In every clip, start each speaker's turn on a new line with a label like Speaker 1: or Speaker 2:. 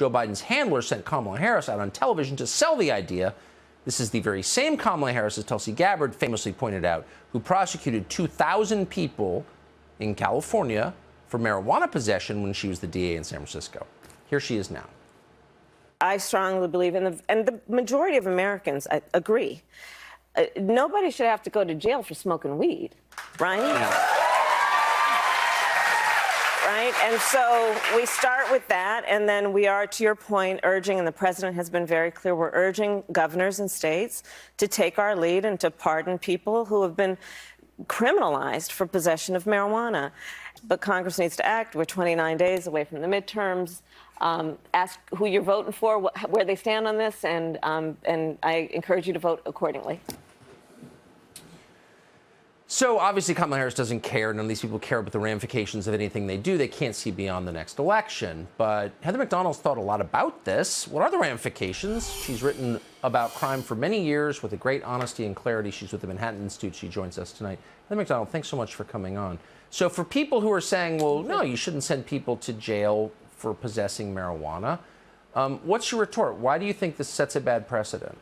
Speaker 1: Joe Biden's handler sent Kamala Harris out on television to sell the idea. This is the very same Kamala Harris, as Tulsi Gabbard famously pointed out, who prosecuted 2,000 people in California for marijuana possession when she was the DA in San Francisco. Here she is now.
Speaker 2: I strongly believe and the majority of Americans agree. Nobody should have to go to jail for smoking weed, right? Yeah. Right? And so we start with that, and then we are, to your point, urging, and the president has been very clear, we're urging governors and states to take our lead and to pardon people who have been criminalized for possession of marijuana. But Congress needs to act. We're 29 days away from the midterms. Ask who you're voting for, where they stand on this, and I encourage you to vote accordingly.
Speaker 1: So obviously Kamala Harris doesn't care. None of these people care about the ramifications of anything they do. They can't see beyond the next election. But Heather Mac Donald's thought a lot about this. What are the ramifications? She's written about crime for many years with a great honesty and clarity. She's with the Manhattan Institute. She joins us tonight. Heather Mac Donald, thanks so much for coming on. So for people who are saying, well, no, you shouldn't send people to jail for possessing marijuana, what's your retort? Why do you think this sets a bad precedent?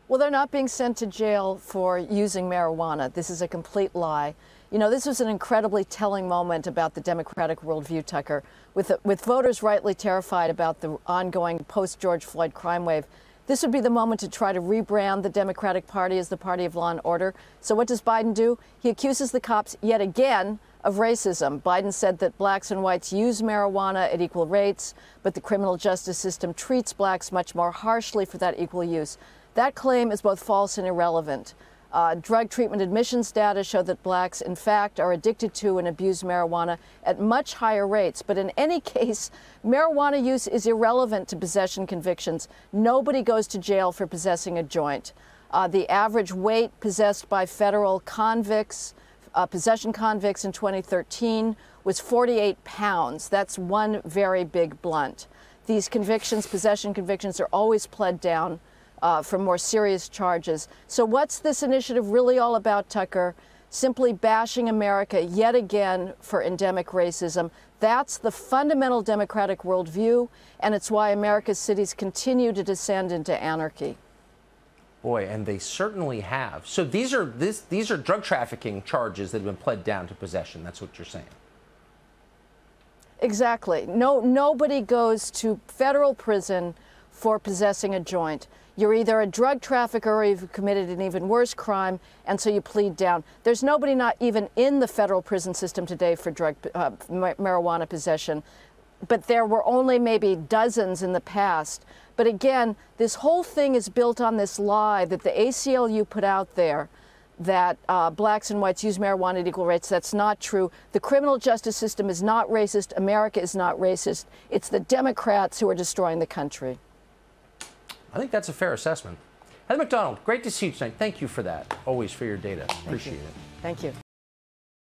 Speaker 3: Well, they're not being sent to jail for using marijuana. This is a complete lie. You know, this was an incredibly telling moment about the Democratic worldview, Tucker. With voters rightly terrified about the ongoing post-George Floyd crime wave, this would be the moment to try to rebrand the Democratic Party as the party of law and order. So what does Biden do? He accuses the cops yet again of racism. Biden said that blacks and whites use marijuana at equal rates, but the criminal justice system treats blacks much more harshly for that equal use. That claim is both false and irrelevant. Drug treatment admissions data show that blacks, in fact, are addicted to and abuse marijuana at much higher rates. But in any case, marijuana use is irrelevant to possession convictions. Nobody goes to jail for possessing a joint. The average weight possessed by federal convicts, possession convicts in 2013 was 48 pounds. That's one very big blunt. These convictions, possession convictions, are always pled down for more serious charges. So what's this initiative really all about, Tucker? Simply bashing America yet again for endemic racism. That's the fundamental Democratic worldview, and it's why America's cities continue to descend into anarchy.
Speaker 1: Boy, and they certainly have. So these are drug trafficking charges that have been pled down to possession. That's what you're saying.
Speaker 3: Exactly. Nobody goes to federal prison for possessing a joint. You're either a drug trafficker or you've committed an even worse crime, and so you plead down. There's nobody not even in the federal prison system today for marijuana possession, but there were only maybe dozens in the past. But again, this whole thing is built on this lie that the ACLU put out there, that blacks and whites use marijuana at equal rates. That's not true. The criminal justice system is not racist. America is not racist. It's the Democrats who are destroying the country.
Speaker 1: I think that's a fair assessment. Heather Mac Donald, great to see you tonight. Thank you for that. Always for your data. Appreciate it.
Speaker 3: Thank you.